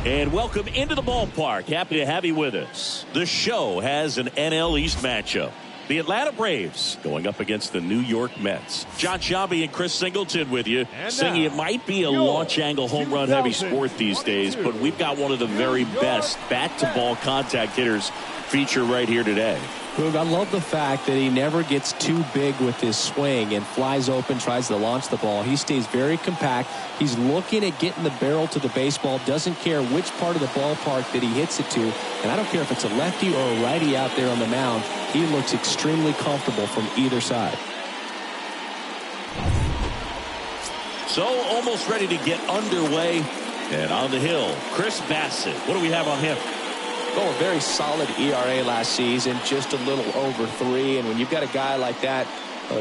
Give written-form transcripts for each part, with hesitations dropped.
And welcome into the ballpark. Happy to have you with us. The show has an NL East matchup. The Atlanta Braves going up against the New York Mets. John Sciambi and Chris Singleton with you. Saying it might be a launch angle home run heavy sport these days, but we've got one of the very best bat to ball contact hitters feature right here today. Boog, I love the fact that he never gets too big with his swing and flies open, tries to launch the ball. He stays very compact. He's looking at getting the barrel to the baseball, doesn't care which part of the ballpark that he hits it to. And I don't care if it's a lefty or a righty out there on the mound. He looks extremely comfortable from either side. So almost ready to get underway. And on the hill, Chris Bassett. What do we have on him? Oh, a very solid ERA last season, just a little over 3. And when you've got a guy like that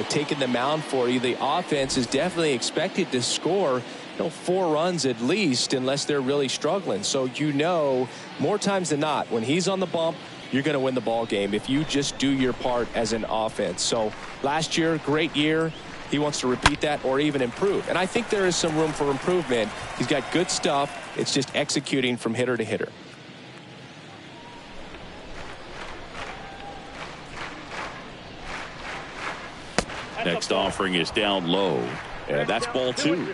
taking the mound for you, the offense is definitely expected to score 4 runs at least, unless they're really struggling. So more times than not, when he's on the bump, you're going to win the ball game if you just do your part as an offense. So last year, great year. He wants to repeat that or even improve. And I think there is some room for improvement. He's got good stuff. It's just executing from hitter to hitter. Next offering is down low, and that's ball 2.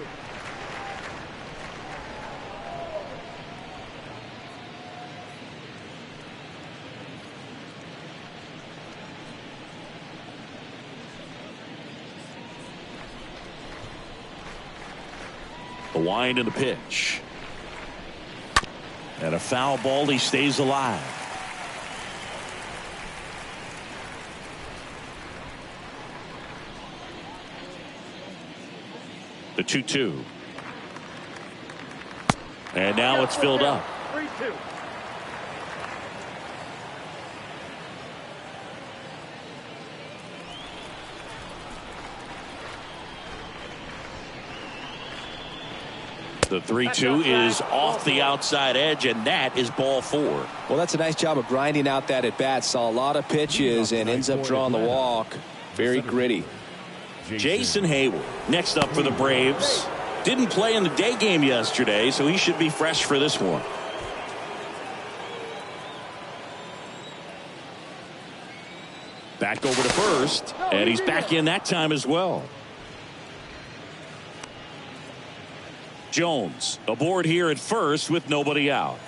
The wind and the pitch. And a foul ball. He stays alive. The 2-2. And now it's filled up. 3-2. The 3-2 is off the outside edge, and that is ball 4. Well, that's a nice job of grinding out that at bat. Saw a lot of pitches and ends up drawing the walk. Very gritty. Jason Hayward next up for the Braves. Didn't play in the day game yesterday, so he should be fresh for this one. Back over to first, and he's back in that time as well. Jones aboard here at first with nobody out.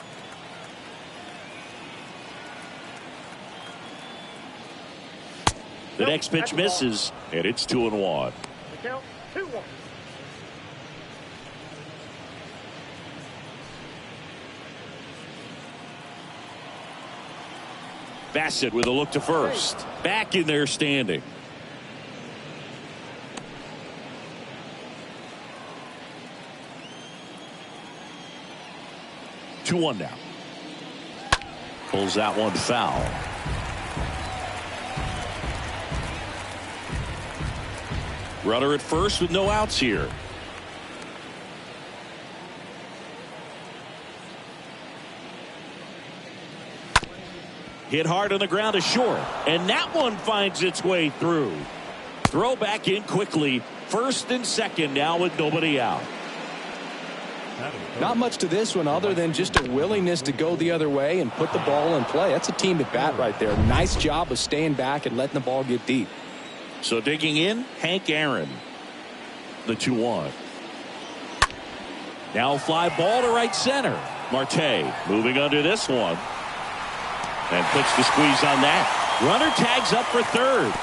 The next pitch misses, and it's 2-1. Count 2-1. Bassett with a look to first. Back in there standing. Two one now. Pulls that one foul. Runner at first with no outs here. Hit hard on the ground to short, and that one finds its way through. Throw back in quickly. First and second now with nobody out. Not much to this one other than just a willingness to go the other way and put the ball in play. That's a team at bat right there. Nice job of staying back and letting the ball get deep. So digging in, Hank Aaron. The 2-1. Now fly ball to right center. Marte moving under this one. And puts the squeeze on that. Runner tags up for third.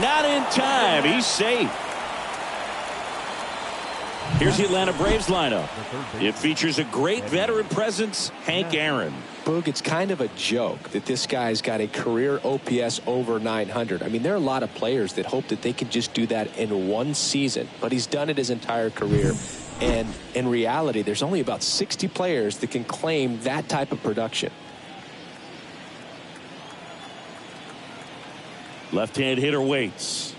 Not in time. He's safe. Here's the Atlanta Braves lineup. It features a great veteran presence, Hank Aaron. Boog, it's kind of a joke that this guy's got a career OPS over 900. I mean, there are a lot of players that hope that they can just do that in one season, but he's done it his entire career. And in reality, there's only about 60 players that can claim that type of production. Left-hand hitter waits.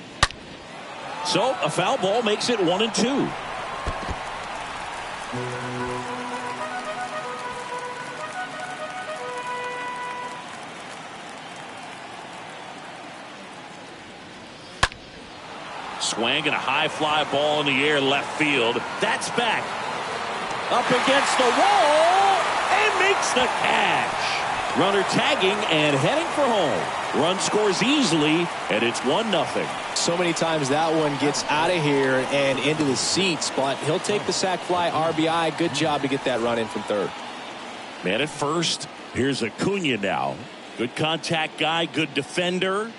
So a foul ball makes it 1-2. Swing and a high fly ball in the air left field. That's back. Up against the wall. makes the catch. Runner tagging and heading for home. Run scores easily, and it's 1-0. So many times that one gets out of here and into the seats, but he'll take the sac fly RBI. Good job to get that run in from third. Man at first. Here's Acuna now. Good contact guy, good defender.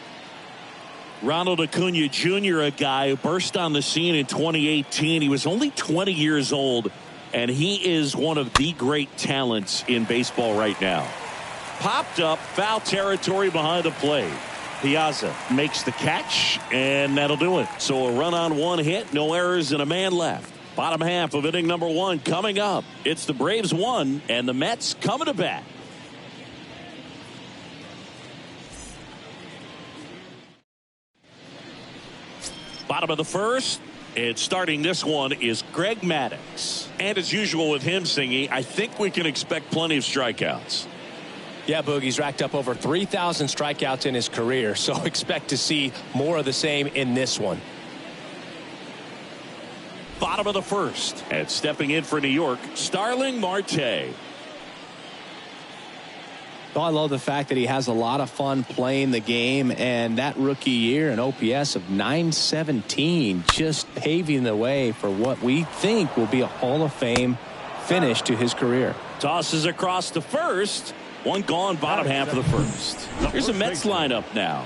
Ronald Acuna Jr., a guy who burst on the scene in 2018. He was only 20 years old, and he is one of the great talents in baseball right now. Popped up, foul territory behind the plate. Piazza makes the catch, and that'll do it. So a run on one hit, no errors, and a man left. Bottom half of inning number 1 coming up. It's the Braves 1, and the Mets coming to bat. Bottom of the first, and starting this one is Greg Maddux. And as usual with him singing, I think we can expect plenty of strikeouts. Yeah, Boogie's racked up over 3,000 strikeouts in his career, so expect to see more of the same in this one. Bottom of the first, and stepping in for New York, Starling Marte. Oh, I love the fact that he has a lot of fun playing the game, and that rookie year, an OPS of 917, just paving the way for what we think will be a Hall of Fame finish to his career. Tosses across the first. One gone, bottom half of the first. Here's the Mets lineup now.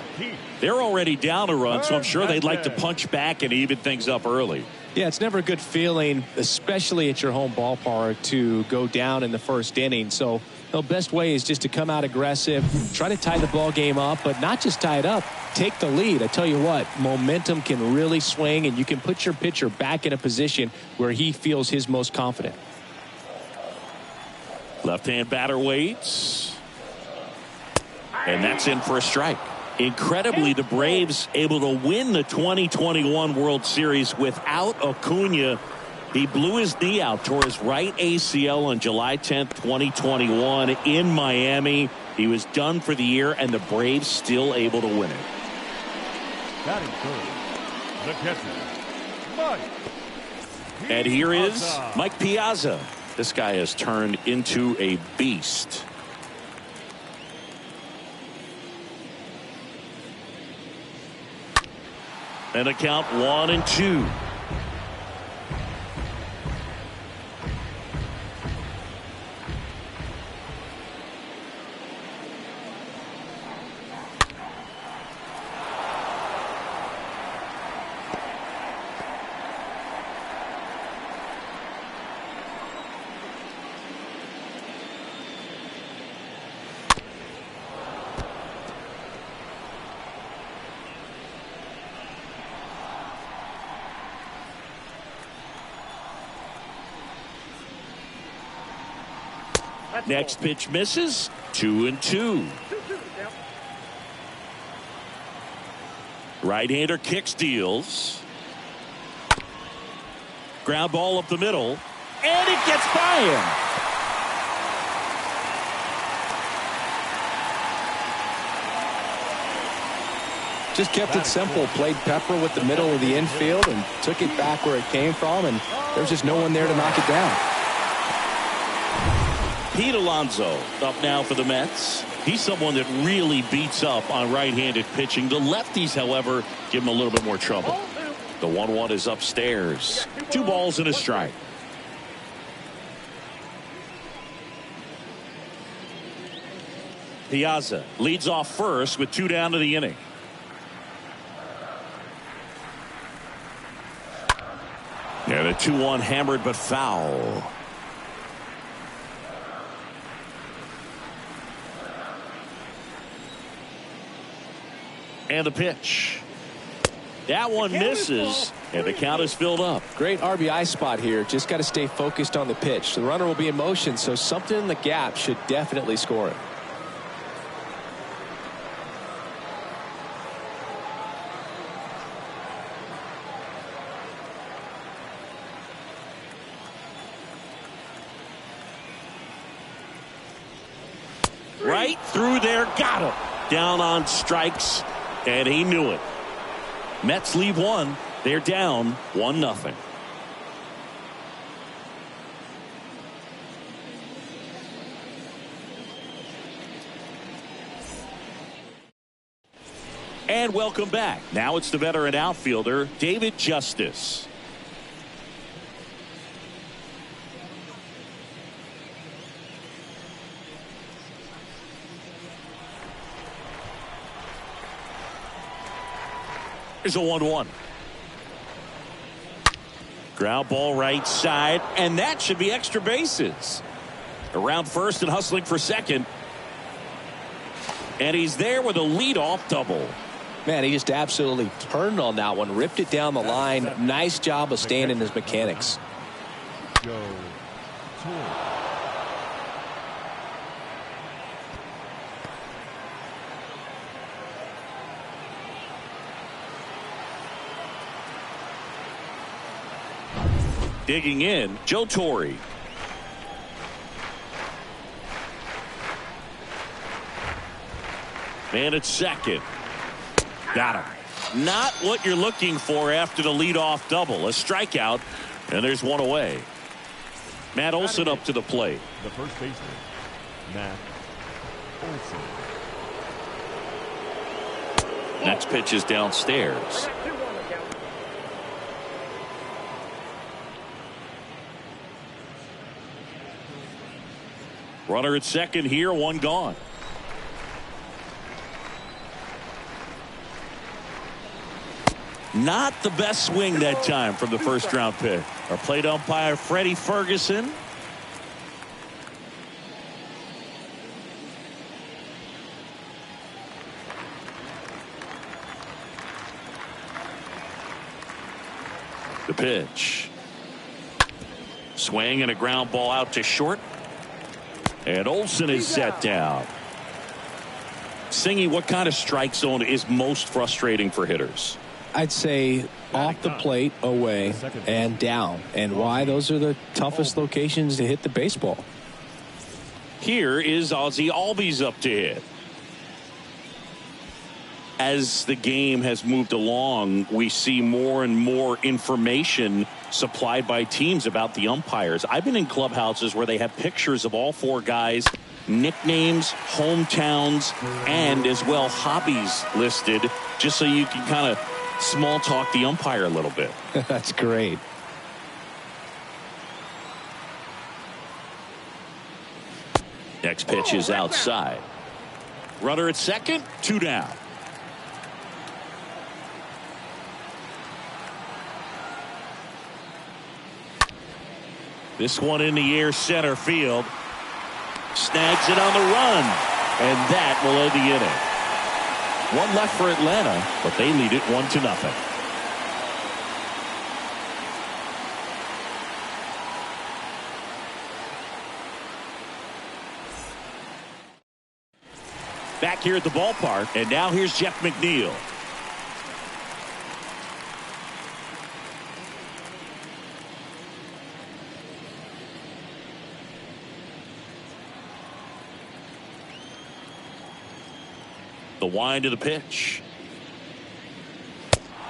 They're already down a run, so I'm sure they'd like to punch back and even things up early. Yeah, it's never a good feeling, especially at your home ballpark, to go down in the first inning. So the best way is just to come out aggressive, try to tie the ball game up, but not just tie it up, take the lead. I tell you what, momentum can really swing, and you can put your pitcher back in a position where he feels his most confident. Left-hand batter waits. And that's in for a strike. Incredibly, the Braves able to win the 2021 World Series without Acuna. He blew his knee out, tore his right ACL on July 10th, 2021 in Miami. He was done for the year, and the Braves still able to win it. Batting third, the catcher, Mike. And here is Mike Piazza. This guy has turned into a beast. And a count 1-2. Next pitch misses. 2-2. Right-hander kick steals. Ground ball up the middle. And it gets by him. Just kept it simple. Played pepper with the middle of the infield and took it back where it came from. And there's just no one there to knock it down. Pete Alonso up now for the Mets. He's someone that really beats up on right-handed pitching. The lefties, however, give him a little bit more trouble. The 1-1 is upstairs. 2 balls and a strike. Piazza leads off first with 2 down to the inning. And a 2-1 hammered but foul. And the pitch. That one misses, and the count is filled up. Great RBI spot here. Just got to stay focused on the pitch. The runner will be in motion, so something in the gap should definitely score it. Right through there, got him. Down on strikes, and he knew it. Mets leave 1. They're down 1-0. And welcome back. Now it's the veteran outfielder, David Justice. Here's a 1-1. Ground ball right side, and that should be extra bases. Around first and hustling for second. And he's there with a leadoff double. Man, he just absolutely turned on that one, ripped it down the line. Nice job of staying in his mechanics. Digging in, Joe Torre. Man at second. Got him. Not what you're looking for after the leadoff double. A strikeout, and there's one away. Matt Olson up to the plate. The first baseman, Matt Olson. Next pitch is downstairs. Runner at second here, one gone. Not the best swing that time from the first round pick. Our plate umpire, Freddie Ferguson. The pitch. Swing and a ground ball out to short. And Olson is set down. Singy, what kind of strike zone is most frustrating for hitters? I'd say off the plate, away, and down. And why? Those are the toughest locations to hit the baseball. Here is Ozzie Albies up to hit. As the game has moved along, we see more and more information supplied by teams about the umpires. I've been in clubhouses where they have pictures of all four guys, nicknames, hometowns, and as well hobbies listed, just so you can kind of small talk the umpire a little bit. That's great. Next pitch is outside. Runner at second, two down. This one in the air, center field. Snags it on the run. And that will end the inning. One left for Atlanta, but they lead it 1-0. Back here at the ballpark, and now here's Jeff McNeil. The wind of the pitch.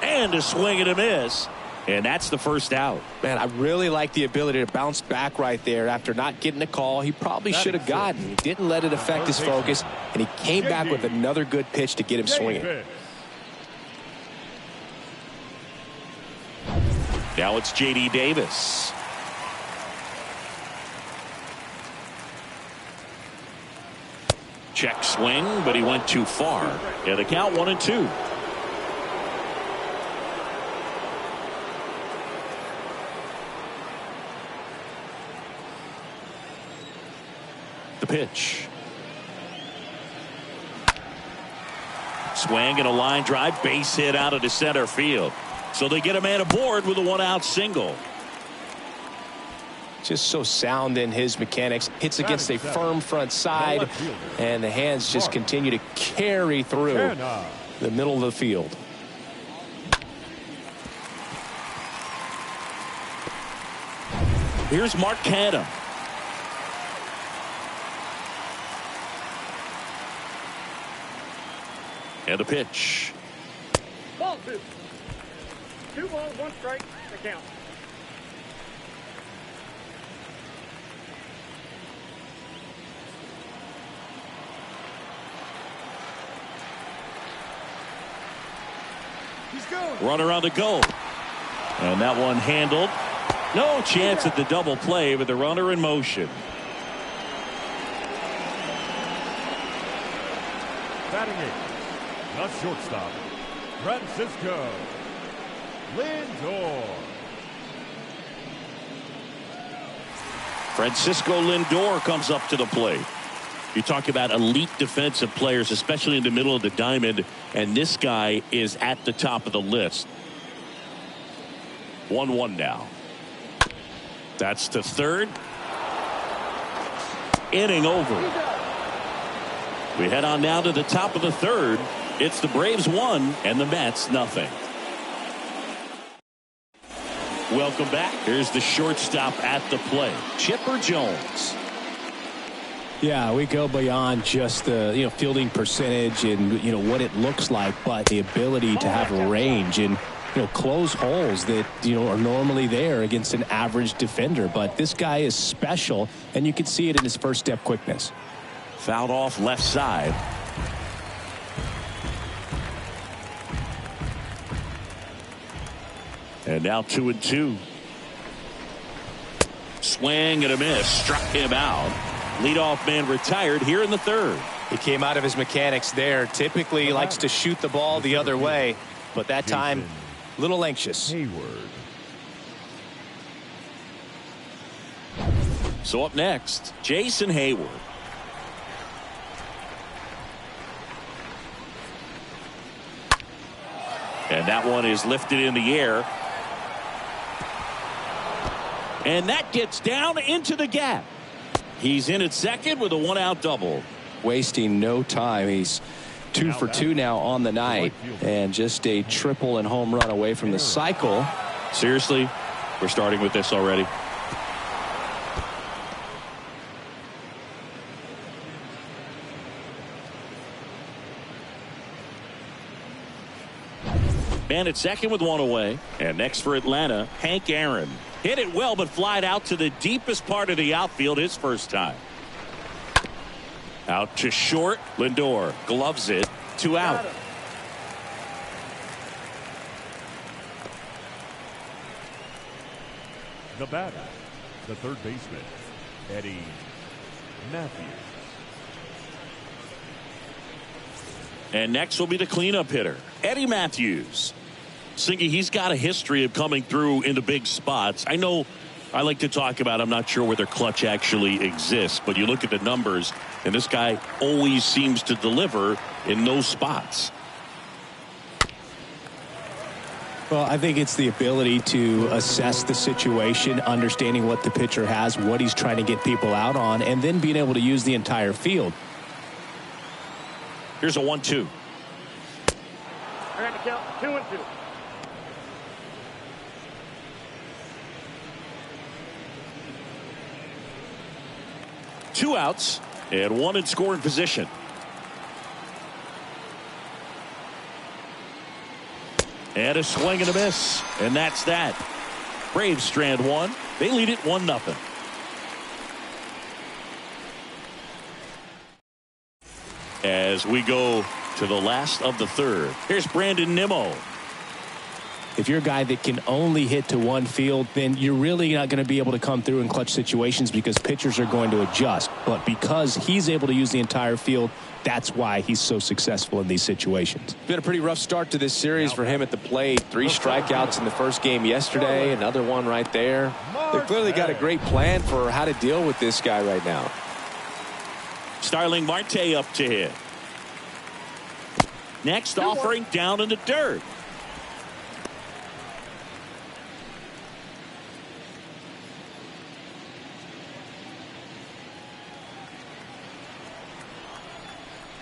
And a swing and a miss. And that's the first out. Man, I really like the ability to bounce back right there after not getting a call he probably should have gotten. He didn't let it affect his focus, and he came back with another good pitch to get him swinging. Now it's J.D. Davis. Check swing, but he went too far. Yeah, the count 1-2. The pitch. Swing and a line drive, base hit out of the center field. So they get a man aboard with a one-out single. Just so sound in his mechanics. Hits against a firm front side, and the hands just continue to carry through the middle of the field. Here's Mark Canha. And a pitch. Ball two. 2 balls, 1 strike, the count. Runner on the go. And that one handled. No chance at the double play with the runner in motion. Batting eighth, the shortstop, Francisco Lindor. Francisco Lindor comes up to the plate. You talk about elite defensive players, especially in the middle of the diamond, and this guy is at the top of the list. 1-1 now. That's to third. Inning over. We head on now to the top of the third. It's the Braves 1 and the Mets nothing. Welcome back. Here's the shortstop at the plate, Chipper Jones. Yeah, we go beyond just the fielding percentage and what it looks like, but the ability to have a range and close holes that are normally there against an average defender. But this guy is special, and you can see it in his first step quickness. Fouled off left side. And now 2-2. Swing and a miss. Struck him out. Leadoff man retired here in the third. He came out of his mechanics there. Typically likes to shoot the ball the other way, but that time a little anxious. Hayward. So up next, Jason Hayward. And that one is lifted in the air. And that gets down into the gap. He's in at second with a one-out double. Wasting no time. He's 2 for 2 now on the night, and just a triple and home run away from the cycle. Seriously, we're starting with this already. Man at second with one away. And next for Atlanta, Hank Aaron. Hit it well, but flied out to the deepest part of the outfield his first time. Out to short. Lindor gloves it. 2 out. The batter, the third baseman, Eddie Matthews. And next will be the cleanup hitter, Eddie Matthews. Singy, he's got a history of coming through into big spots. I know I like to talk about, I'm not sure whether clutch actually exists, but you look at the numbers, and this guy always seems to deliver in those spots. Well, I think it's the ability to assess the situation, understanding what the pitcher has, what he's trying to get people out on, and then being able to use the entire field. Here's a 1-2. I got to count 2-2. Two outs and one in scoring position. And a swing and a miss. And that's that. Braves strand one. They lead it 1-0. As we go to the last of the third. Here's Brandon Nimmo. If you're a guy that can only hit to one field, then you're really not going to be able to come through in clutch situations because pitchers are going to adjust. But because he's able to use the entire field, that's why he's so successful in these situations. Been a pretty rough start to this series for him at the plate. 3 strikeouts in the first game yesterday, another one right there. They've clearly got a great plan for how to deal with this guy right now. Starling Marte up to hit. Next offering down in the dirt.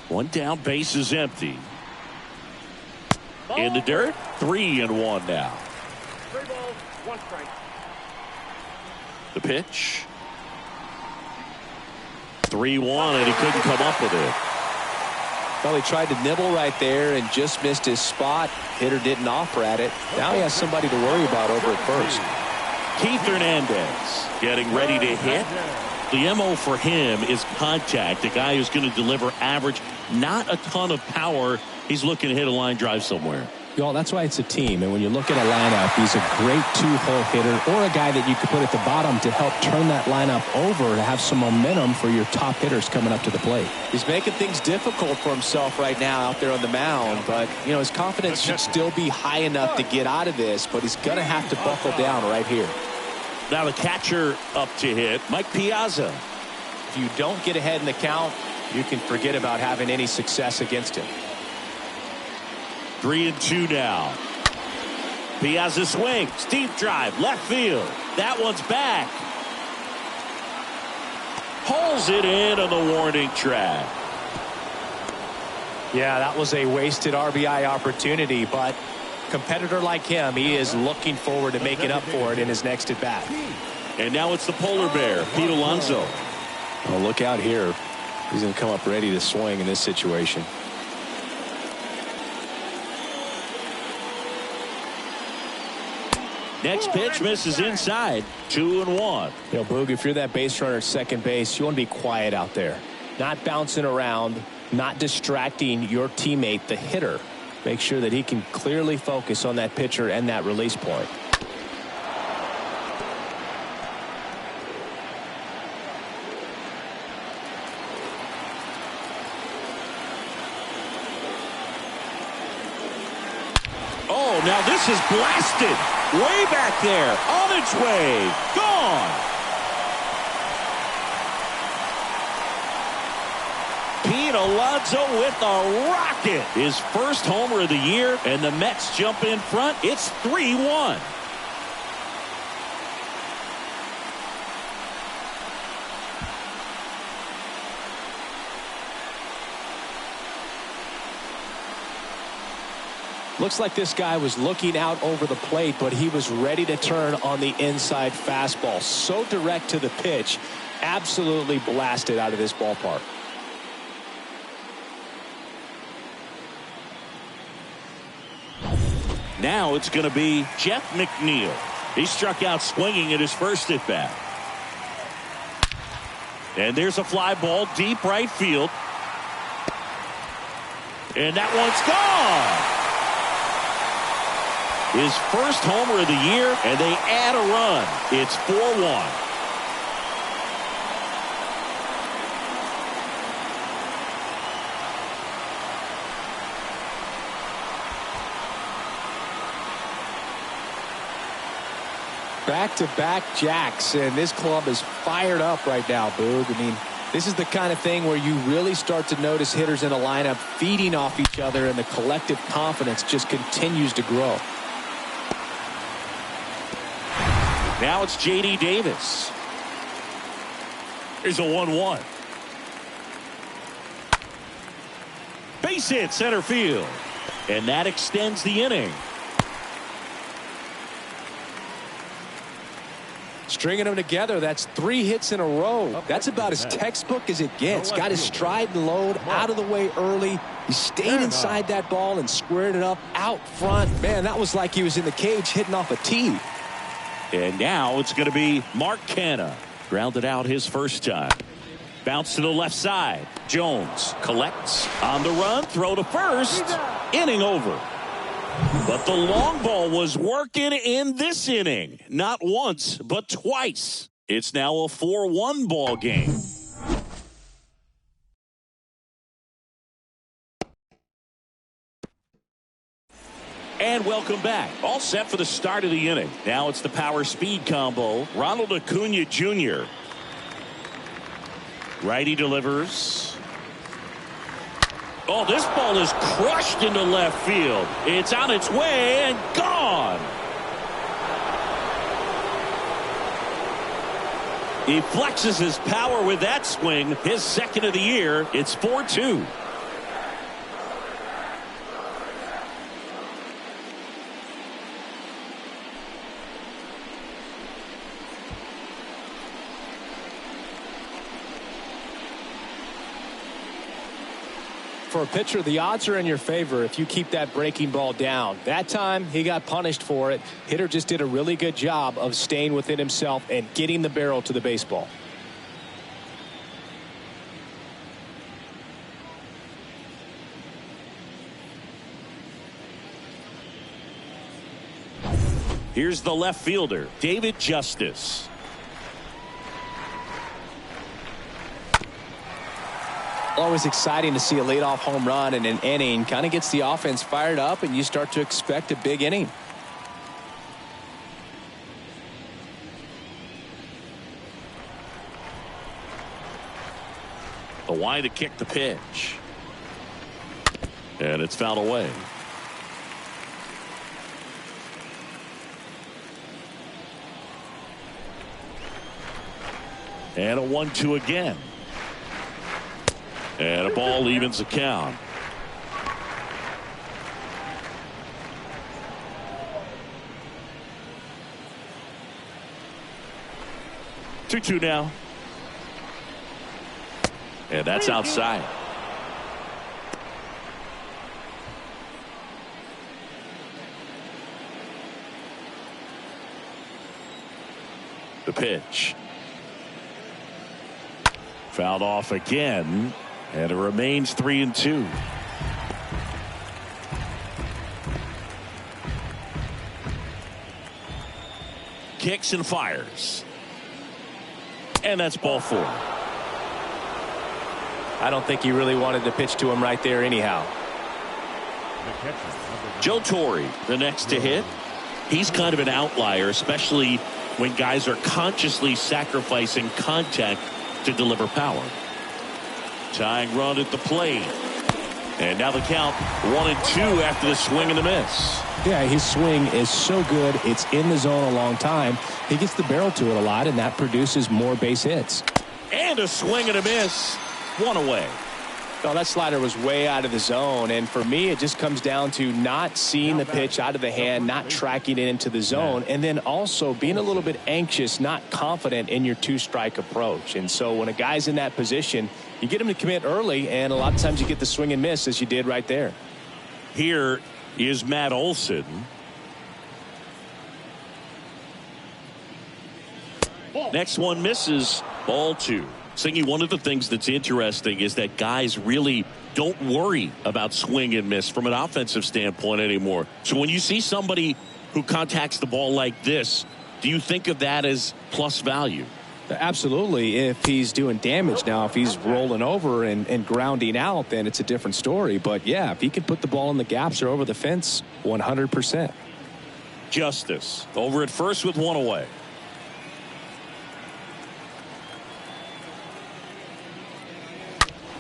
One down, base is empty. In the dirt, 3-1 now. 3 balls, 1 strike. The pitch. 3-1, and he couldn't come up with it. Well, he tried to nibble right there and just missed his spot. Hitter didn't offer at it. Now he has somebody to worry about over at first. Keith Hernandez getting ready to hit. The MO for him is contact. A guy who's going to deliver average, not a ton of power. He's looking to hit a line drive somewhere. Well, that's why it's a team. And when you look at a lineup, he's a great two-hole hitter or a guy that you could put at the bottom to help turn that lineup over to have some momentum for your top hitters coming up to the plate. He's making things difficult for himself right now out there on the mound. But, you know, his confidence should still be high enough to get out of this. But he's going to have to buckle down right here. Now the catcher up to hit, Mike Piazza. If you don't get ahead in the count, you can forget about having any success against him. 3-2 now. Piazza swings, deep drive, left field. That one's back. Pulls it in on the warning track. Yeah, that was a wasted RBI opportunity, but competitor like him, he is looking forward to making up for it in his next at bat. And now it's the polar bear, Pete Alonso. Oh, look out here. He's going to come up ready to swing in this situation. Next pitch misses inside. 2-1. You know, Boog, if you're that base runner at second base, you want to be quiet out there. Not bouncing around, not distracting your teammate, the hitter. Make sure that he can clearly focus on that pitcher and that release point. Oh, now this is blasted. Way back there. On its way. Gone. Pete Alonso with a rocket. His first homer of the year, and the Mets jump in front. It's 3-1. Looks like this guy was looking out over the plate, but he was ready to turn on the inside fastball. So direct to the pitch. Absolutely blasted out of this ballpark. Now it's going to be Jeff McNeil. He struck out swinging at his first at bat. And there's a fly ball deep right field. And that one's gone. His first homer of the year, and they add a run. It's 4-1. Back-to-back jacks, and this club is fired up right now, Boog. I mean, this is the kind of thing where you really start to notice hitters in a lineup feeding off each other, and the collective confidence just continues to grow. Now it's J.D. Davis. Here's a 1-1. Base hit center field. And that extends the inning. Stringing them together, that's 3 hits in a row. That's about as textbook as it gets. Got his stride and load out of the way early. He stayed inside that ball and squared it up out front. Man, that was like he was in the cage hitting off a tee. And now it's going to be Mark Canha. Grounded out his first time. Bounce to the left side. Jones collects on the run. Throw to first. Inning over. But the long ball was working in this inning. Not once, but twice. It's now a 4-1 ball game. And welcome back. All set for the start of the inning. Now it's the power speed combo. Ronald Acuna Jr. Righty delivers. Oh, this ball is crushed into left field. It's on its way and gone. He flexes his power with that swing. His second of the year. It's 4-2. For a pitcher, the odds are in your favor if you keep that breaking ball down. That time, he got punished for it. Hitter just did a really good job of staying within himself and getting the barrel to the baseball. Here's the left fielder, David Justice. Always exciting to see a leadoff home run in an inning. Kind of gets the offense fired up, and you start to expect a big inning. The wide to kick the pitch. And it's fouled away. And a 1-2 again. And a ball evens the count. Two now. And that's outside. The pitch. Fouled off again. And it remains 3-2. Kicks and fires. And that's ball 4. I don't think he really wanted to pitch to him right there anyhow. Joe Torre, the next to hit. He's kind of an outlier, especially when guys are consciously sacrificing contact to deliver power. Tying run at the plate. And now the count 1-2 after the swing and the miss. Yeah, his swing is so good. It's in the zone a long time. He gets the barrel to it a lot, and that produces more base hits. And a swing and a miss. One away. Well, that slider was way out of the zone, and for me it just comes down to not seeing the pitch out of the hand, not tracking it into the zone, and then also being a little bit anxious, not confident in your two-strike approach. And so when a guy's in that position, you get him to commit early, and a lot of times you get the swing and miss as you did right there. Here is Matt Olson. Next one misses. Ball 2. Singy, one of the things that's interesting is that guys really don't worry about swing and miss from an offensive standpoint anymore. So when you see somebody who contacts the ball like this, do you think of that as plus value? Absolutely. If he's doing damage now, if he's rolling over and grounding out, then it's a different story. But yeah, if he can put the ball in the gaps or over the fence, 100%. Justice over at first with one away.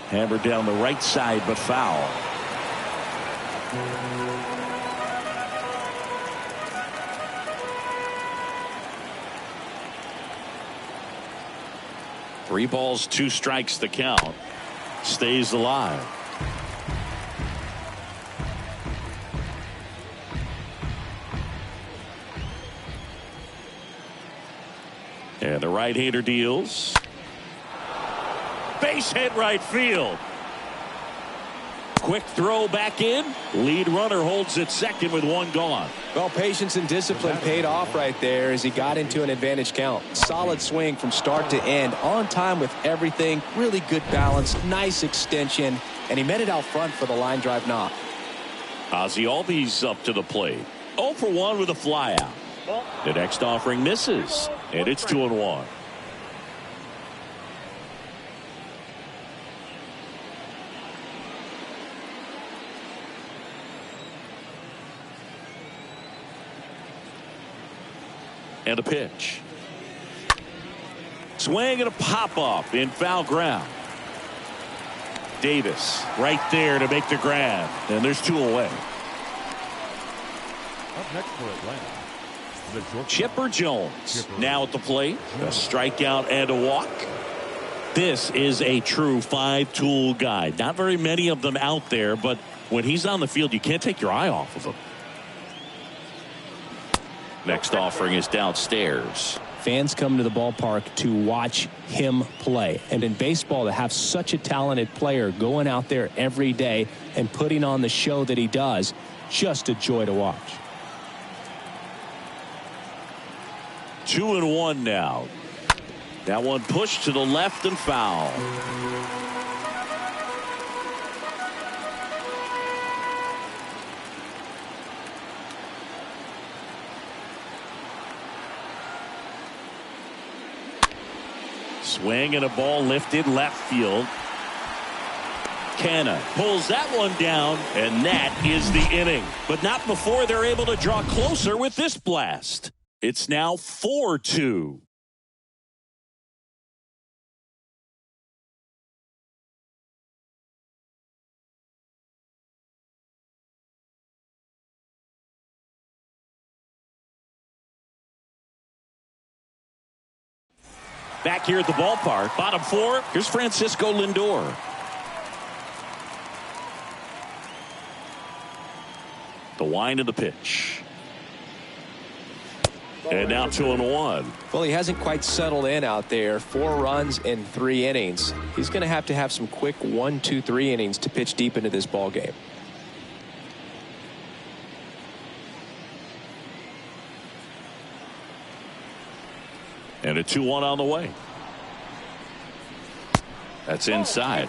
Hammered down the right side, but foul. Three balls, 2 strikes the count. Stays alive. And the right-hander deals. Base hit right field. Quick throw back in. Lead runner holds at second with 1 gone. Well, patience and discipline paid off right there as he got into an advantage count. Solid swing from start to end. On time with everything. Really good balance. Nice extension. And he met it out front for the line drive knock. Ozzie Albies up to the plate. 0 for 1 with a fly out. The next offering misses. And it's 2-1. And a pitch. Swing and a pop-up in foul ground. Davis right there to make the grab. And there's 2 away. Up next for Atlanta, the shortstop, Chipper Jones now at the plate. A strikeout and a walk. This is a true 5-tool guy. Not very many of them out there, but when he's on the field, you can't take your eye off of him. Next offering is downstairs. Fans come to the ballpark to watch him play. And in baseball, to have such a talented player going out there every day and putting on the show that he does, just a joy to watch. 2-1 now. That one pushed to the left and foul. Swing and a ball lifted left field. Canna pulls that one down, and that is the inning. But not before they're able to draw closer with this blast. It's now 4-2. Back here at the ballpark, bottom four, here's Francisco Lindor. The wind of the pitch. And now 2-1. Well, he hasn't quite settled in out there. 4 runs in 3 innings. He's going to have some quick 1, 2, 3 innings to pitch deep into this ball game. And a 2-1 on the way. That's inside.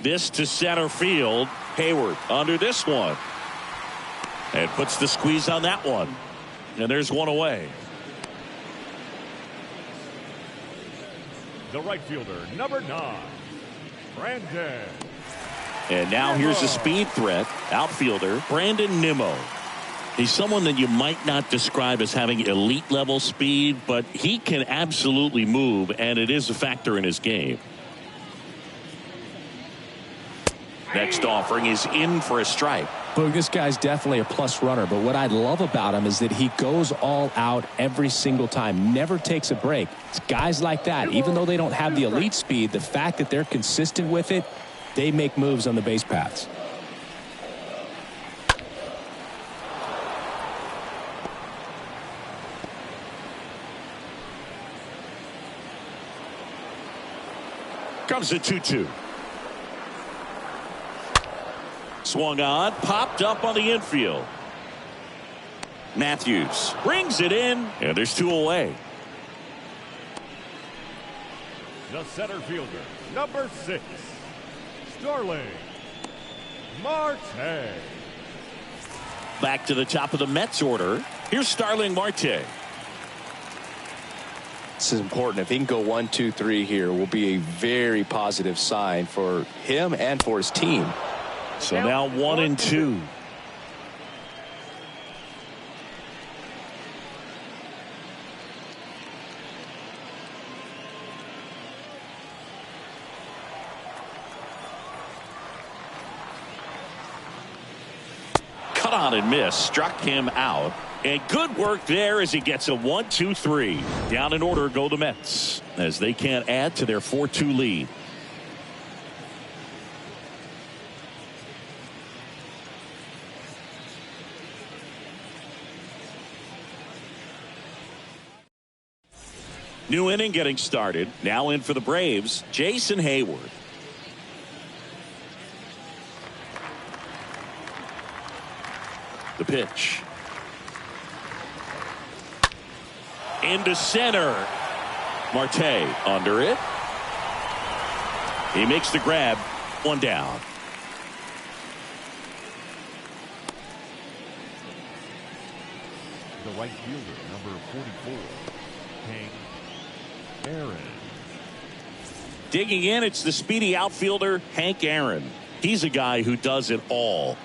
This to center field. Hayward under this one. And puts the squeeze on that one. And there's one away. The right fielder, number 9, Brandon. And now here's a speed threat. Outfielder Brandon Nimmo. He's someone that you might not describe as having elite level speed, but he can absolutely move, and it is a factor in his game. Next offering is in for a strike. Boog, this guy's definitely a plus runner, but what I love about him is that he goes all out every single time, never takes a break. It's guys like that, even though they don't have the elite speed, the fact that they're consistent with it, they make moves on the base paths. Comes the 2-2. Swung on, popped up on the infield. Matthews brings it in, and there's 2 away. The center fielder, number 6, Starling Marte. Back to the top of the Mets order. Here's Starling Marte. This is important. If he can go 1, 2, 3 here, will be a very positive sign for him and for his team. So now 1-2. Cut on and miss, struck him out. And good work there as he gets a 1, 2, 3. Down in order go the Mets as they can't add to their 4-2 lead. New inning getting started. Now in for the Braves, Jason Hayward. The pitch. Into center. Marte under it. He makes the grab. 1 down. The right fielder, number 44, Hank Aaron. Digging in, it's the speedy outfielder, Hank Aaron. He's a guy who does it all.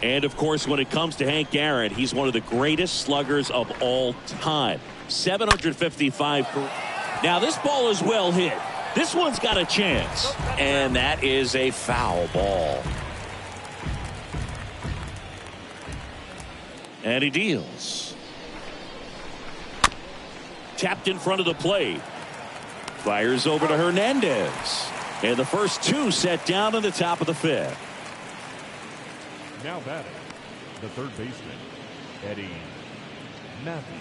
And, of course, when it comes to Hank Aaron, he's one of the greatest sluggers of all time. 755. Now, this ball is well hit. This one's got a chance. And that is a foul ball. And he deals. Tapped in front of the plate. Fires over to Hernandez. And the first 2 set down in the top of the 5th. Now batting, the third baseman, Eddie Matthews.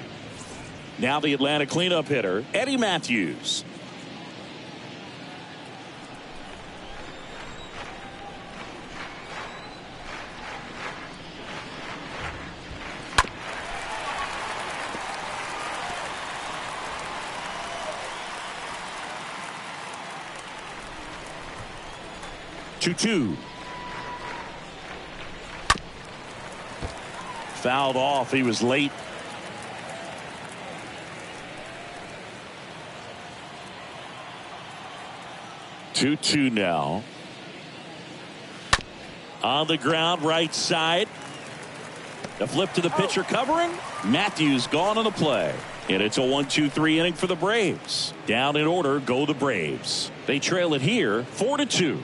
Now the Atlanta cleanup hitter, Eddie Matthews. Two. Fouled off. He was late. Two now. On the ground, right side. The flip to the pitcher covering. Matthews gone on the play. And it's a 1-2-3 inning for the Braves. Down in order go the Braves. They trail it here 4-2.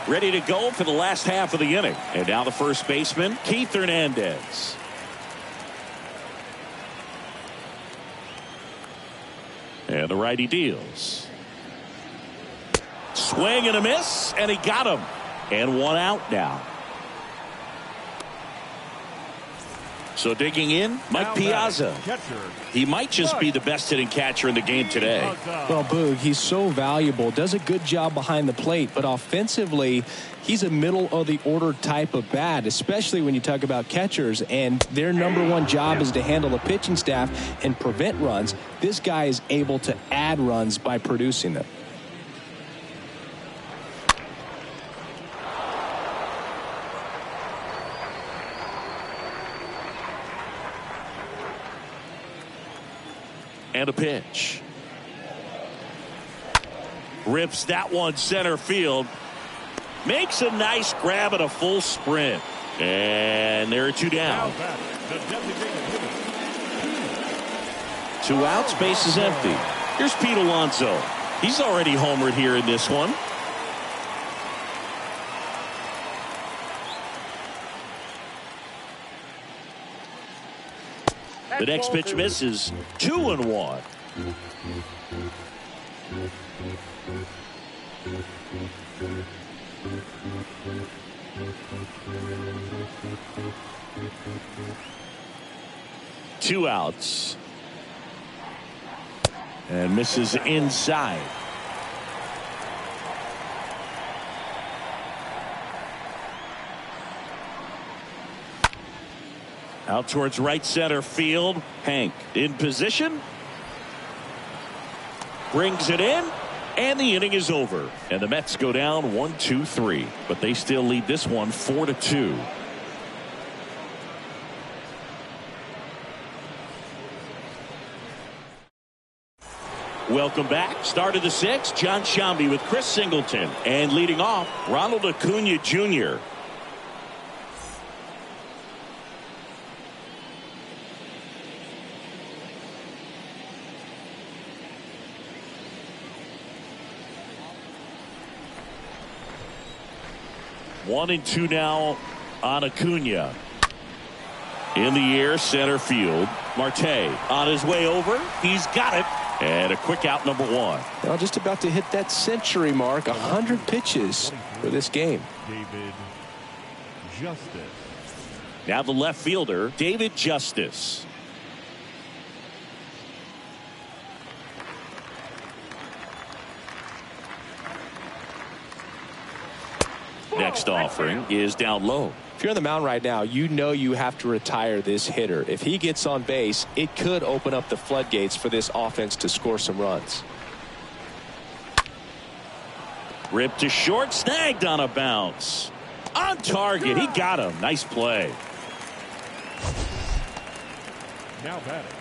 Ready to go for the last half of the inning. And now the first baseman, Keith Hernandez. And the righty deals. Swing and a miss, and he got him. And one out now. So digging in, Mike Piazza. He might just be the best hitting catcher in the game today. Well, Boog, he's so valuable, does a good job behind the plate, but offensively, he's a middle of the order type of bat, especially when you talk about catchers, and their number one job is to handle the pitching staff and prevent runs. This guy is able to add runs by producing them. And a pitch. Rips that one center field. Makes a nice grab at a full sprint. And there are two down. 2 outs, base is empty. Here's Pete Alonso. He's already homered here in this one. The next pitch misses. 2-1. Two outs. And misses inside. Out towards right center field. Hank in position. Brings it in. And the inning is over. And the Mets go down 1-2-3. But they still lead this one 4-2. Welcome back. Start of the 6th. John Sciambi with Chris Singleton. And leading off, Ronald Acuna Jr. One and two now on Acuna. In the air, center field. Marte on his way over. He's got it. And a quick out, number one. Well, just about to hit that century mark. 100 pitches for this game. David Justice. Now the left fielder, David Justice. Next offering is down low. If you're on the mound right now, you know you have to retire this hitter. If he gets on base, it could open up the floodgates for this offense to score some runs. Ripped to short, snagged on a bounce. On target, he got him. Nice play.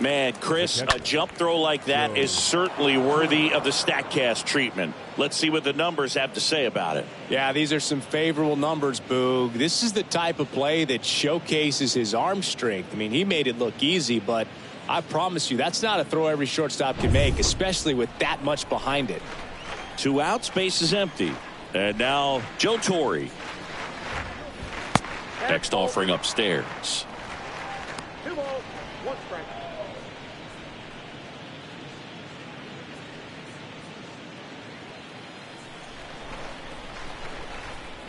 Man, Chris, a jump throw like that is certainly worthy of the StatCast treatment. Let's see what the numbers have to say about it. Yeah, these are some favorable numbers, Boog. This is the type of play that showcases his arm strength. I mean, he made it look easy, but I promise you, that's not a throw every shortstop can make, especially with that much behind it. 2 outs, base is empty. And now Joe Torre. Next offering upstairs. 2 balls, 1 strike.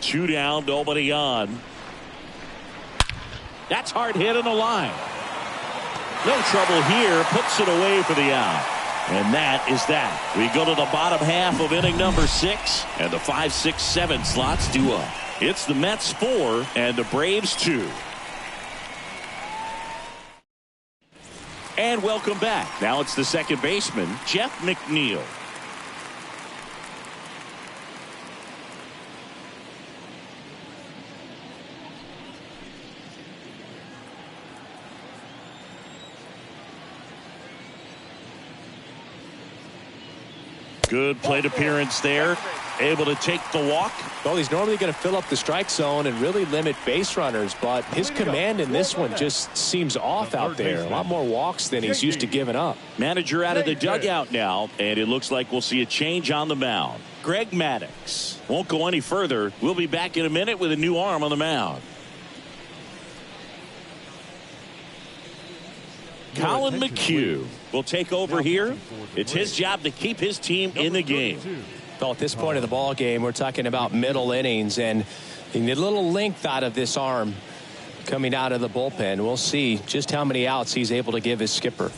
Two down, nobody on. That's hard hit on the line. No trouble here. Puts it away for the out. And that is that. We go to the bottom half of inning number 6. And the 5, 6, 7 slots due up. It's the Mets 4 and the Braves 2. And welcome back. Now it's the second baseman, Jeff McNeil. Good plate appearance there. Able to take the walk. Well, he's normally going to fill up the strike zone and really limit base runners, but his command in this one just seems off out there. A lot more walks than he's used to giving up. Manager out of the dugout now, and it looks like we'll see a change on the mound. Greg Maddux won't go any further. We'll be back in a minute with a new arm on the mound. Colin McHugh will take over here. It's his job to keep his team in the game. Well, at this point of the ball game, we're talking about middle innings, and you need a little length out of this arm coming out of the bullpen. We'll see just how many outs he's able to give his skipper.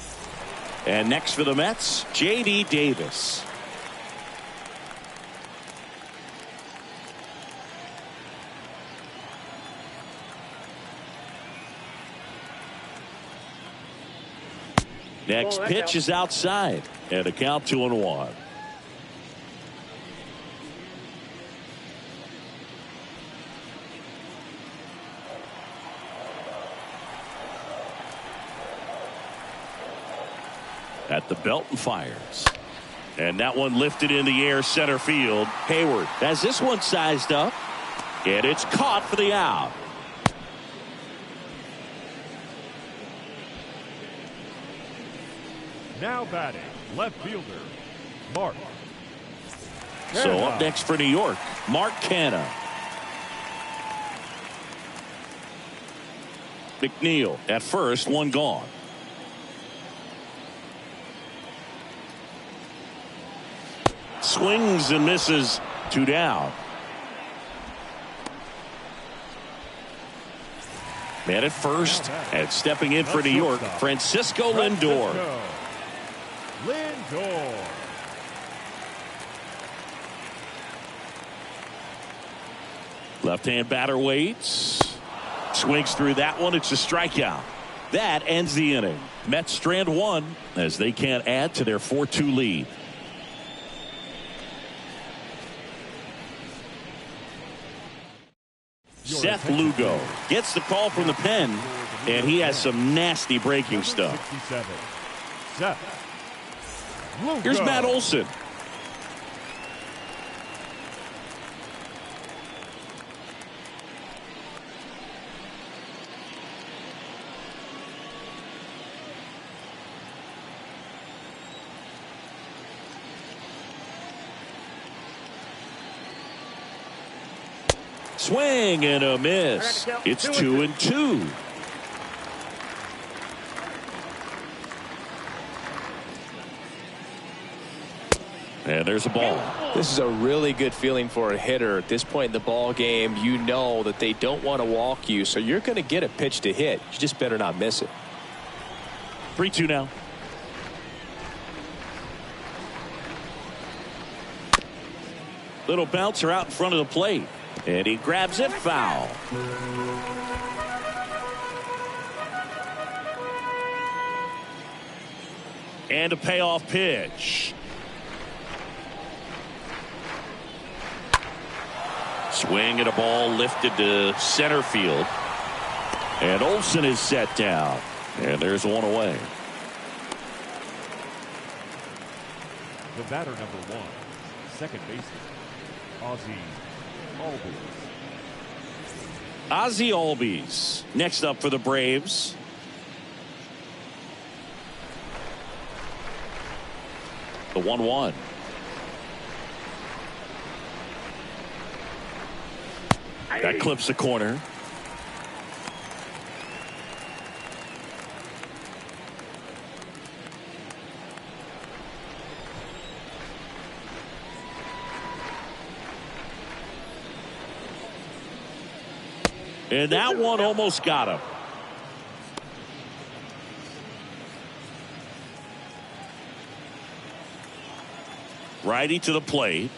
And next for the Mets, J.D. Davis. Next pitch is outside, and a count 2-1. At the belt and fires. And that one lifted in the air center field. Hayward has this one sized up. And it's caught for the out. Now batting, left fielder, Mark. So up next for New York, Mark Canha. McNeil at first, one gone. Swings and misses, 2 down. Man at first, and stepping in for New York, Francisco Lindor. Left-hand batter waits. Swings through that one. It's a strikeout. That ends the inning. Mets strand one as they can't add to their 4-2 lead. Seth Lugo gets the call from the pen, and he has some nasty breaking stuff. Here's Matt Olson. Swing and a miss. It's 2-2. And there's a ball. This is a really good feeling for a hitter. At this point in the ball game, you know that they don't want to walk you, so you're going to get a pitch to hit. You just better not miss it. 3-2 now. Little bouncer out in front of the plate. And he grabs it foul. And a payoff pitch. Swing and a ball lifted to center field. And Olson is set down. And there's one away. The batter number 1, second baseman, Ozzie Albies next up for the Braves. The 1-1. That clips the corner. And that one almost got him. Righty to the plate.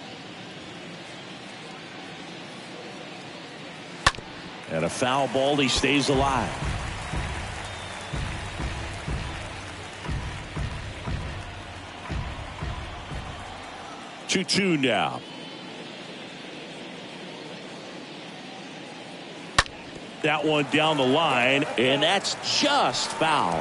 And a foul ball. He stays alive. Two now. That one down the line, and that's just foul.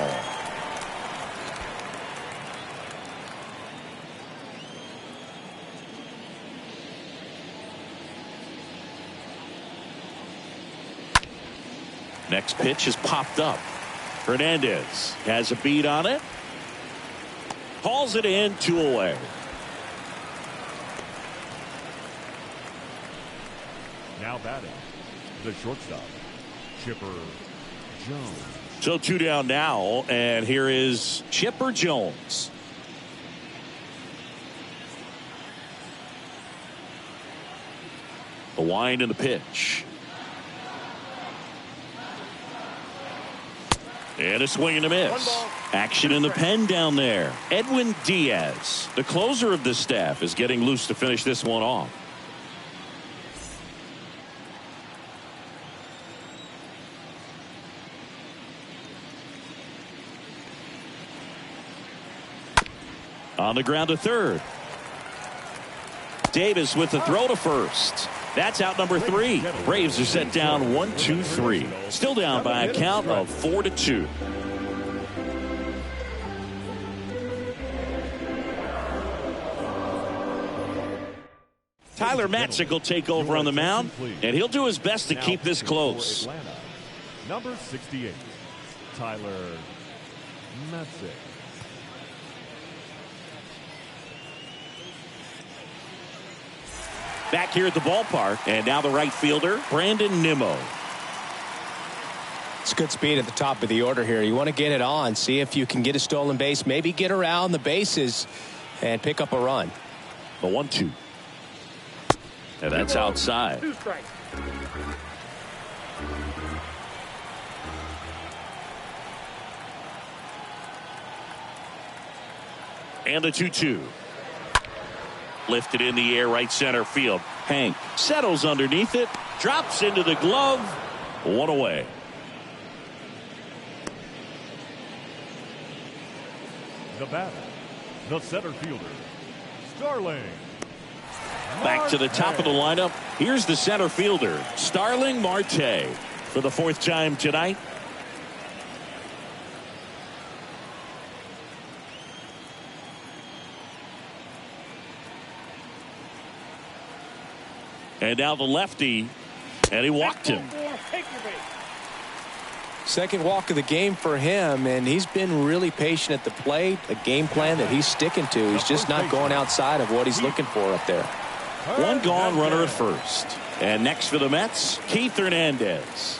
Next pitch is popped up. Hernandez has a beat on it. Hauls it in, 2 away. Now batting, the shortstop, Chipper Jones. So 2 down now, and here is Chipper Jones. The wind and the pitch. And a swing and a miss. Action in the pen down there. Edwin Diaz, the closer of the staff, is getting loose to finish this one off. On the ground to third. Davis with the throw to first. That's out number 3. Braves are set down 1-2-3. Still down by a count of 4-2. Tyler Matzik will take over on the mound, and he'll do his best to keep this close. Number 68, Tyler Matzik. Back here at the ballpark, and now the right fielder, Brandon Nimmo. It's good speed at the top of the order here. You want to get it on, see if you can get a stolen base, maybe get around the bases and pick up a run. The 1-2. And that's outside. 2 strikes. And the 2-2. Lifted in the air, right center field. Hank settles underneath it, drops into the glove. 1 away. The batter, the center fielder, Starling. Back to the top of the lineup. Here's the center fielder, Starling Marte, for the 4th time tonight. And now the lefty, and he walked him. Second walk of the game for him, and he's been really patient at the plate. A game plan that he's sticking to. He's just not going outside of what he's looking for up there. 1 gone, runner at first. And next for the Mets, Keith Hernandez.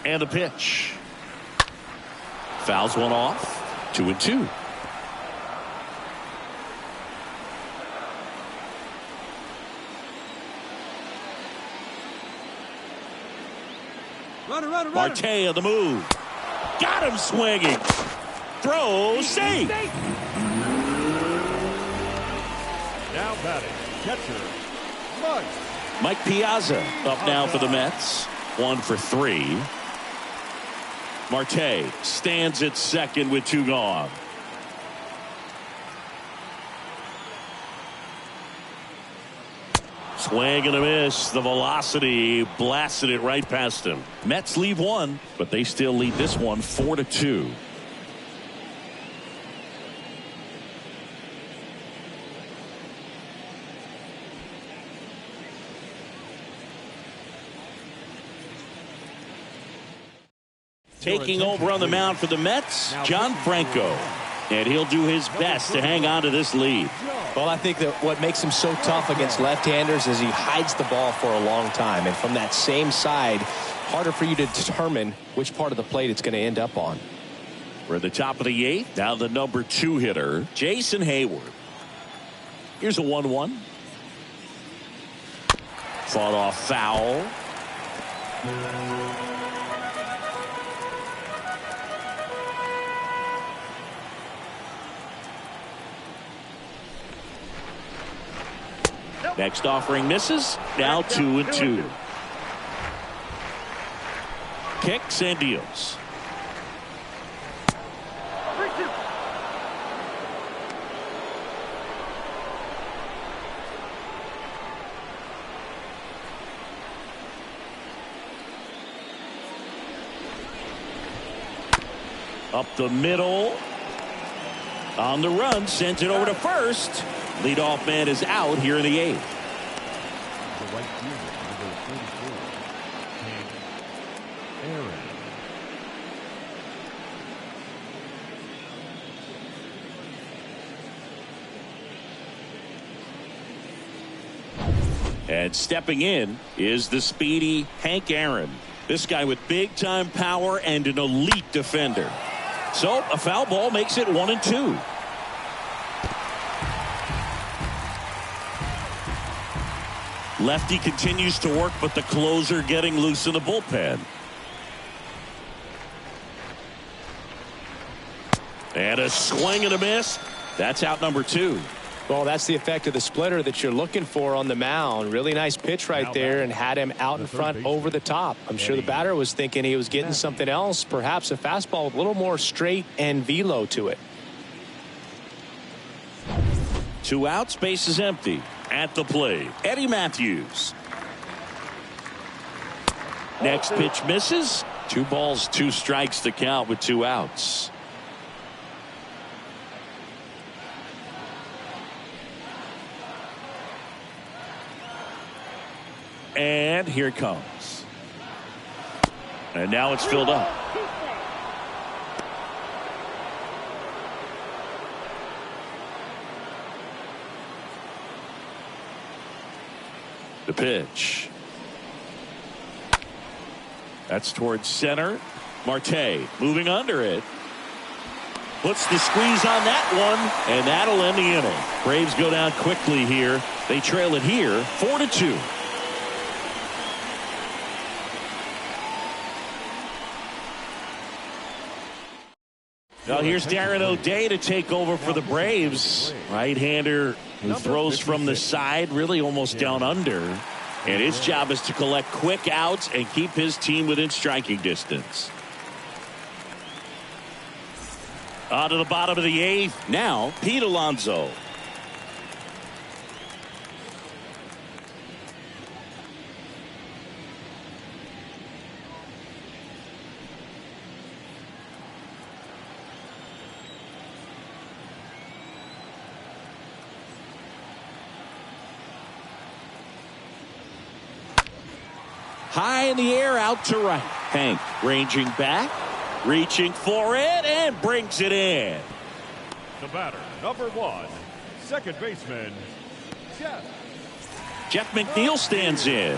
And the pitch. Fouls one off. 2-2. Marte on the move. Got him swinging. Throw, safe. Now batting, catcher, Mike Piazza up now for the Mets. 1 for 3. Marte stands at second with 2 gone. Swing and a miss. The velocity blasted it right past him. Mets leave 1, but they still lead this one 4-2. Taking over on the mound for the Mets, John Franco. And he'll do his best to hang on to this lead. Well, I think that what makes him so tough against left-handers is he hides the ball for a long time. And from that same side, harder for you to determine which part of the plate it's going to end up on. We're at the top of the 8th. Now the number 2 hitter, Jason Hayward. Here's a 1-1. Fought off foul. Next offering misses. Now 2-2. Kicks and deals. Up the middle. On the run. Sends it over to first. Leadoff man is out here in the 8th. The right fielder, number 44, Hank Aaron. And stepping in is the speedy Hank Aaron. This guy with big-time power and an elite defender. So a foul ball makes it 1-2. Lefty continues to work, but the closer getting loose in the bullpen. And a swing and a miss. That's out number 2. Well, that's the effect of the splitter that you're looking for on the mound. Really nice pitch right there and had him out in front over the top. I'm sure the batter was thinking he was getting something else, perhaps a fastball with a little more straight and velo to it. 2 outs, base is empty. At the plate, Eddie Matthews. Next pitch misses. 2 balls, 2 strikes to count with 2 outs. And here it comes. And now it's filled up. The pitch. That's towards center. Marte moving under it. Puts the squeeze on that one, and that'll end the inning. Braves go down quickly here. They trail it here 4-2. Now here's Darren O'Day to take over for the Braves. Right-hander who throws from the side, really almost down under. And his job is to collect quick outs and keep his team within striking distance. On to the bottom of the 8th. Now, Pete Alonso. High in the air, out to right. Hank ranging back, reaching for it, and brings it in. The batter, number 1, second baseman, Jeff McNeil stands in.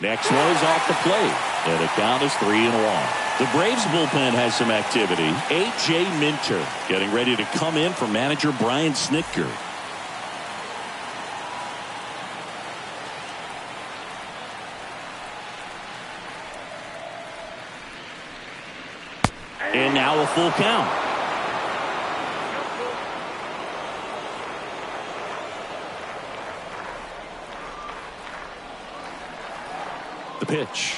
Next one is off the plate, and the count is 3-1. The Braves bullpen has some activity. A.J. Minter getting ready to come in for manager Brian Snitker. And now a full count. The pitch.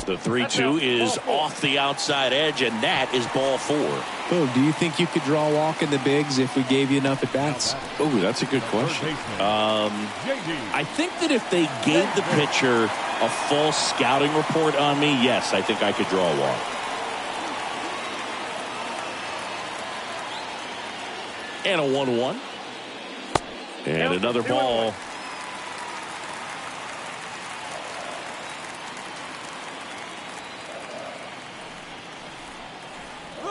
The 3-2 is off the outside edge, and that is ball 4. Oh, do you think you could draw a walk in the bigs if we gave you enough at bats? Oh, that's a good question. I think that if they gave the pitcher a false scouting report on me, yes, I think I could draw a walk. And a 1-1. And another ball.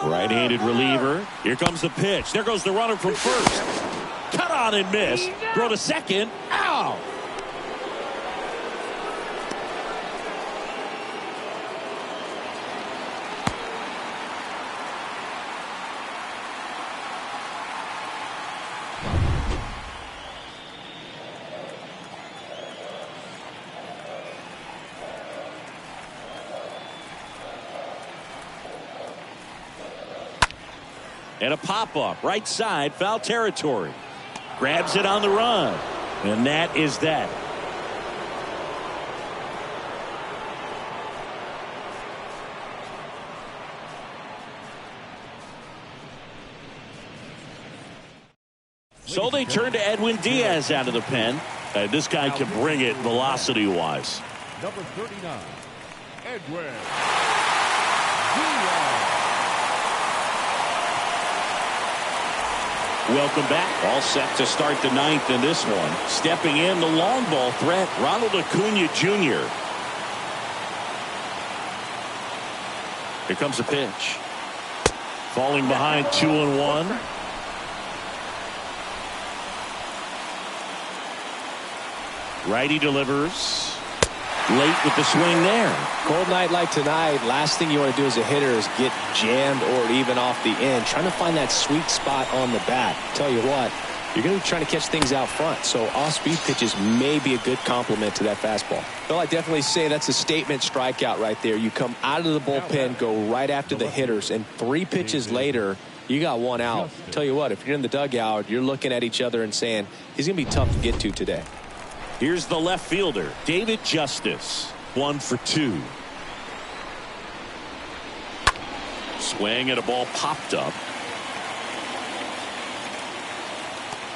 Right-handed reliever. Here comes the pitch. There goes the runner from first. Cut on and miss. Throw to second. Ow! And a pop-up, right side, foul territory. Grabs it on the run. And that is that. So they turn to Edwin Diaz out of the pen. This guy can bring it velocity-wise. Number 39, Edwin Diaz. Welcome back. All set to start the ninth in this one. Stepping in, the long ball threat, Ronald Acuna Jr. Here comes a pitch. Falling behind 2-1. Righty delivers. Late with the swing there. Cold night like tonight, last thing you want to do as a hitter is get jammed or even off the end. Trying to find that sweet spot on the bat. Tell you what, you're going to be trying to catch things out front. So off-speed pitches may be a good complement to that fastball. Well, I definitely say that's a statement strikeout right there. You come out of the bullpen, go right after the hitters, and 3 pitches later, you got 1 out. Tell you what, if you're in the dugout, you're looking at each other and saying, he's going to be tough to get to today. Here's the left fielder, David Justice. 1 for 2. Swing and a ball popped up.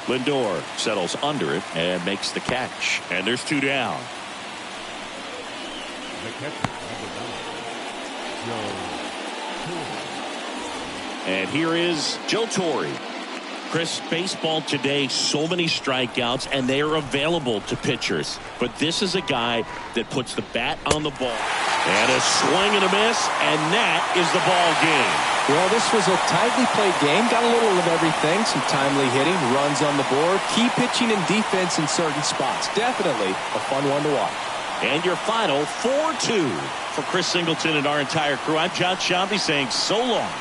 Lindor settles under it and makes the catch. And there's 2 down. The catcher, number 9, Joe Torre. And here is Joe Torre. Chris, baseball today, so many strikeouts, and they are available to pitchers. But this is a guy that puts the bat on the ball. And a swing and a miss, and that is the ball game. Well, this was a tightly played game. Got a little of everything. Some timely hitting, runs on the board, key pitching and defense in certain spots. Definitely a fun one to watch. And your final 4-2 for Chris Singleton and our entire crew. I'm John Shambi saying so long.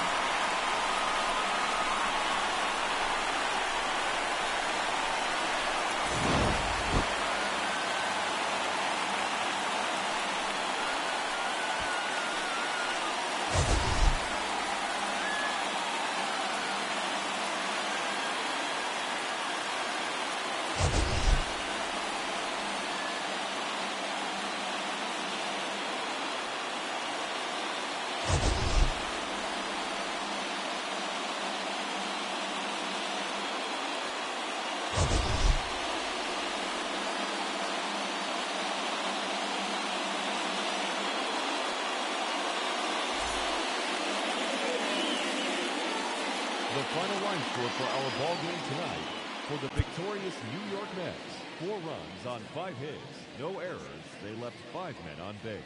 The final line score for our ball game tonight. For the victorious New York Mets, 4 runs on 5 hits, no errors. They left 5 men on base.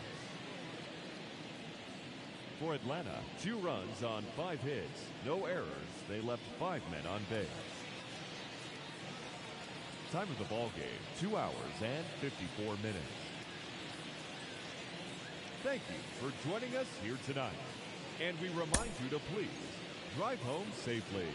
For Atlanta, 2 runs on 5 hits, no errors. They left 5 men on base. Time of the ball game, 2 hours and 54 minutes. Thank you for joining us here tonight. And we remind you to please drive home safely.